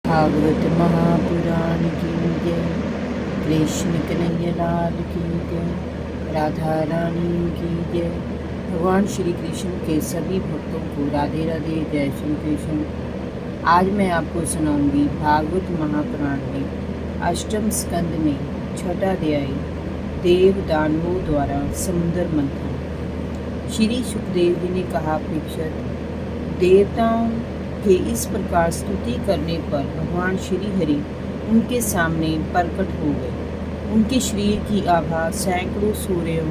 भागवत महापुराण की जय। कृष्ण कन्हैया लाल की जय। राधा रानी की जय। भगवान श्री कृष्ण के सभी भक्तों को राधे राधे, जय श्री कृष्ण। आज मैं आपको सुनाऊंगी भागवत महापुराण में अष्टम स्कंद में छठा अध्याय, देव दानवों द्वारा समुद्र मंथन। श्री सुखदेव जी ने कहा, परीक्षित, देवताओं के इस प्रकार स्तुति करने पर भगवान श्री हरि उनके सामने प्रकट हो गए। उनके शरीर की आभा सैकड़ों सूर्यों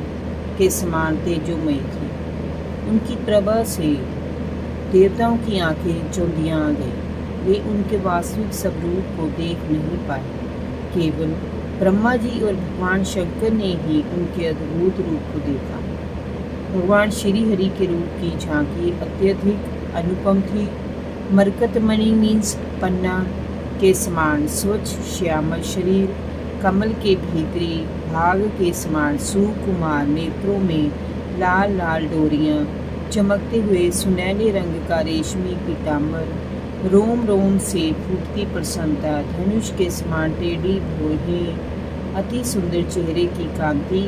के समान तेजोमय थी। उनकी प्रभा से देवताओं की आंखें चौंधियां आ गई। वे उनके वास्तविक स्वरूप को देख नहीं पाए। केवल ब्रह्मा जी और भगवान शंकर ने ही उनके अद्भुत रूप को देखा। भगवान श्री हरि के रूप की झांकी अत्यधिक अनुपम थी। मरकतमणि मीन्स पन्ना के समान स्वच्छ श्यामल शरीर, कमल के भीतरी भाग के समान सुकुमार नेत्रों में लाल लाल डोरियां, चमकते हुए सुनहरे रंग का रेशमी पीताम्बर, रोम रोम से फूटती प्रसन्नता, धनुष के समान टेढ़ी भौहें, अति सुंदर चेहरे की कांति,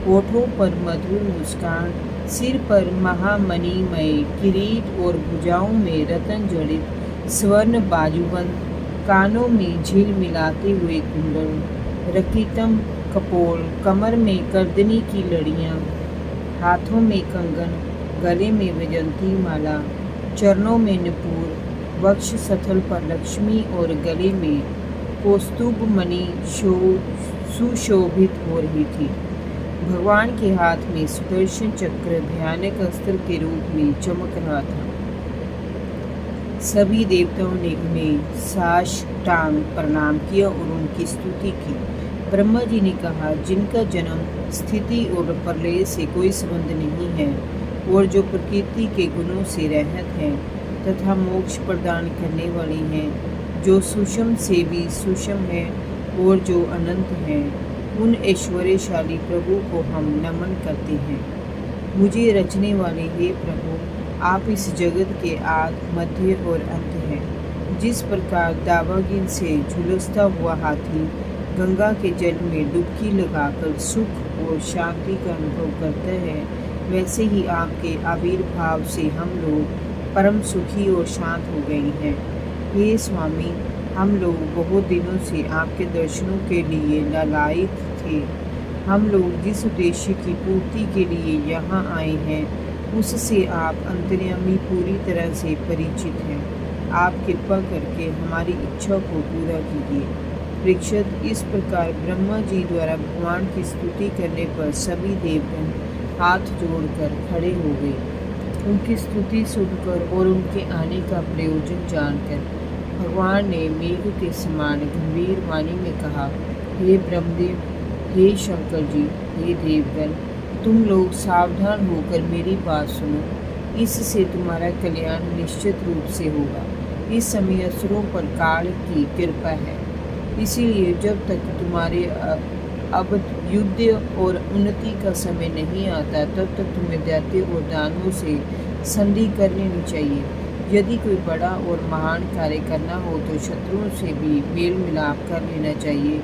होठों पर मधुर मुस्कान, सिर पर महामणिमय किरीट और भुजाओं में रतन जड़ित स्वर्ण बाजूबंद, कानों में झील मिलाते हुए कुंडल, रकीतम कपोल, कमर में करदनी की लड़ियां, हाथों में कंगन, गले में वैजंती माला, चरणों में नुपुर, वक्ष स्थल पर लक्ष्मी और गले में कौस्तुभ मणि सुशोभित हो रही थी। भगवान के हाथ में सुदर्शन चक्र भयानक अस्त्र के रूप में चमक रहा था। सभी देवताओं ने उन्हें साष्टांग प्रणाम किया और उनकी स्तुति की। ब्रह्मा जी ने कहा, जिनका जन्म, स्थिति और प्रलय से कोई संबंध नहीं है और जो प्रकृति के गुणों से रहित हैं तथा मोक्ष प्रदान करने वाली हैं, जो सूक्ष्म से भी सूक्ष्म है और जो अनंत हैं, उन ऐश्वर्यशाली प्रभु को हम नमन करते हैं। मुझे रचने वाले हे प्रभु, आप इस जगत के आदि, मध्य और अंत हैं। जिस प्रकार दावागिन से झुलसता हुआ हाथी गंगा के जल में डुबकी लगाकर सुख और शांति का अनुभव करता है, वैसे ही आपके आविर्भाव से हम लोग परम सुखी और शांत हो गए हैं। हे स्वामी, हम लोग बहुत दिनों से आपके दर्शनों के लिए लालायित थे। हम लोग जिस उद्देश्य की पूर्ति के लिए यहाँ आए हैं, उससे आप अंतर्यामी पूरी तरह से परिचित हैं। आप कृपा करके हमारी इच्छा को पूरा कीजिए। परीक्षित, इस प्रकार ब्रह्मा जी द्वारा भगवान की स्तुति करने पर सभी देवगण हाथ जोड़कर खड़े हो गए। उनकी स्तुति सुनकर और उनके आने का प्रयोजन जानकर भगवान ने मेघ के समान गंभीर वाणी में कहा, हे ब्रह्मदेव, हे शंकर जी, हे देवगण, तुम लोग सावधान होकर मेरी बात सुनो। इससे तुम्हारा कल्याण निश्चित रूप से होगा। इस समय असुरों पर काल की कृपा है, इसीलिए जब तक तुम्हारे अब युद्ध और उन्नति का समय नहीं आता, तब तक तुम्हें दैत्य और दानवों से संधि कर लेनी चाहिए। यदि कोई बड़ा और महान कार्य करना हो तो शत्रुओं से भी मेल मिलाप कर लेना चाहिए।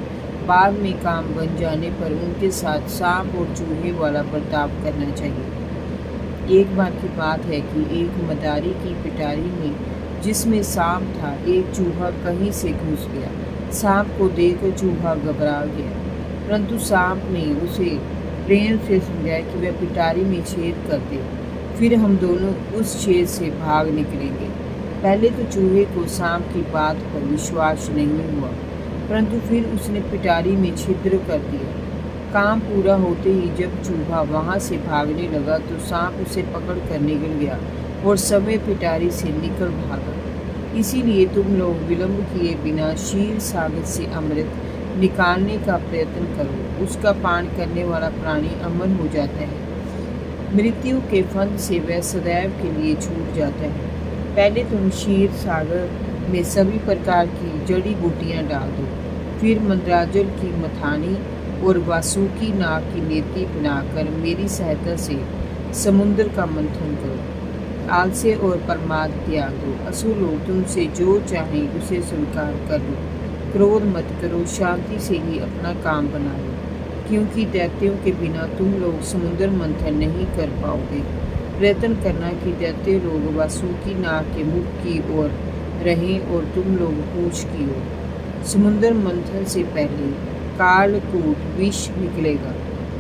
बाद में काम बन जाने पर उनके साथ सांप और चूहे वाला बर्ताव करना चाहिए। एक बार की बात है कि एक मदारी की पिटारी में, जिसमें सांप था, एक चूहा कहीं से घुस गया। सांप को देखकर चूहा घबरा गया, परंतु सांप ने उसे प्रेम से समझाया कि वह पिटारी में छेद कर दे, फिर हम दोनों उस छेद से भाग निकलेंगे। पहले तो चूहे को सांप की बात पर विश्वास नहीं हुआ, परंतु फिर उसने पिटारी में छिद्र कर दिया। काम पूरा होते ही जब चूहा वहां से भागने लगा तो सांप उसे पकड़ कर निकल गया और समय पिटारी से निकल भागा। इसीलिए तुम लोग विलंब किए बिना क्षीर सागर से अमृत निकालने का प्रयत्न करो। उसका पान करने वाला प्राणी अमर हो जाता है। मृत्यु के फंद से वह सदैव के लिए छूट जाता है। पहले तुम क्षीर सागर में सभी प्रकार की जड़ी बूटियां डाल दो, फिर मंदराजल की मथानी और वासुकी नाग की नेति बनाकर मेरी सहायता से समुद्र का मंथन करो। आलस्य और प्रमाद त्याग दो। असुर लोग तुमसे जो चाहे उसे स्वीकार कर लो। क्रोध मत करो, शांति से ही अपना काम बना लो, क्योंकि दैत्यों के बिना तुम लोग समुद्र मंथन नहीं कर पाओगे। प्रयत्न करना कि दैत्य लोग वासुकी नाग के मुख की ओर रहें और तुम लोग पूंछ की ओर। समुद्र मंथन से पहले कालकूट विष निकलेगा,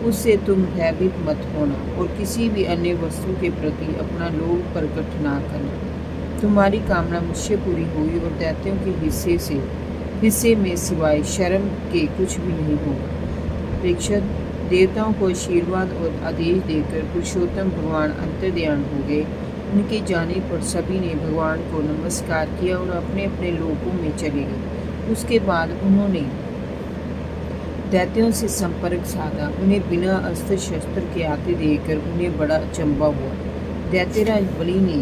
उससे तुम भयभीत मत होना और किसी भी अन्य वस्तु के प्रति अपना लोभ प्रकट ना करना। तुम्हारी कामना मुझसे पूरी हुई और दैत्यों के हिस्से में सिवाय शर्म के कुछ भी नहीं होगा। परीक्षित, देवताओं को आशीर्वाद और आदेश देकर पुरुषोत्तम भगवान अंतर्ध्यान हो गए। उनके जाने पर सभी ने भगवान को नमस्कार किया और अपने अपने लोकों में चले गए। उसके बाद उन्होंने दैत्यों से संपर्क साधा। उन्हें बिना अस्त्र शस्त्र के आते देखकर उन्हें बड़ा अचंभा हुआ। दैत्यराज बलि ने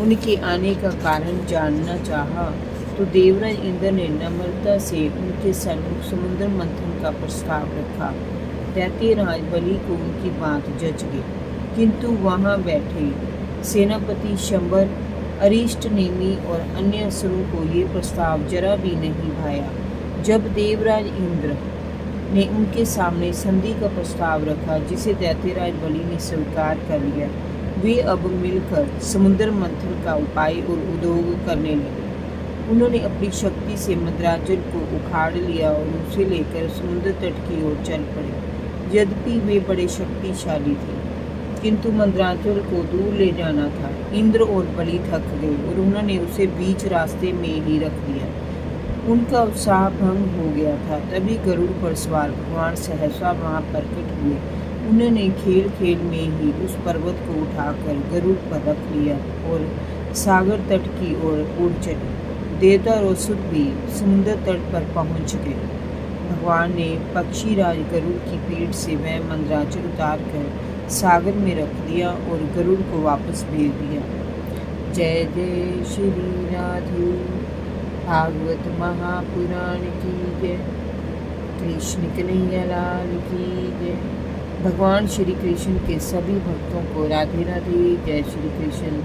उनके आने का कारण जानना चाहा तो देवराज इंद्र ने नम्रता से उनके सम्मुख समुद्र मंथन का प्रस्ताव रखा। दैत्यराज बलि को उनकी बात जच गई, किंतु वहां बैठे सेनापति शंबर, अरिष्ट नेमी और अन्य असुरों को ये प्रस्ताव जरा भी नहीं भाया। जब देवराज इंद्र ने उनके सामने संधि का प्रस्ताव रखा, जिसे दैत्यराज बलि ने स्वीकार कर लिया, वे अब मिलकर समुद्र मंथन का उपाय और उद्योग करने लगे। उन्होंने अपनी शक्ति से मंदराचल को उखाड़ लिया और उसे लेकर समुद्र तट की ओर चल पड़े। यद्यपि वे बड़े शक्तिशाली थे, किंतु मंदराचल को दूर ले जाना था। इंद्र और बलि थक गए और उन्होंने उसे बीच रास्ते में ही रख दिया। उनका उत्साह भंग हो गया था। तभी गरुड़ पर सवार भगवान सहसा वहां प्रकट हुए। उन्होंने खेल खेल में ही उस पर्वत को उठाकर गरुड़ पर रख लिया और सागर तट की ओर उड़ चले। देवता और असुर भी समुद्र तट पर पहुंच गए। भगवान ने पक्षीराज गरुड़ की पीठ से वह मंदराचल उतार कर सागर में रख दिया और गरुड़ को वापस भेज दिया। जय जय श्री राधे भागवत महापुराण की जय। कृष्ण कन्हैया लाल की जय। भगवान श्री कृष्ण के सभी भक्तों को राधे राधे। जय श्री कृष्ण।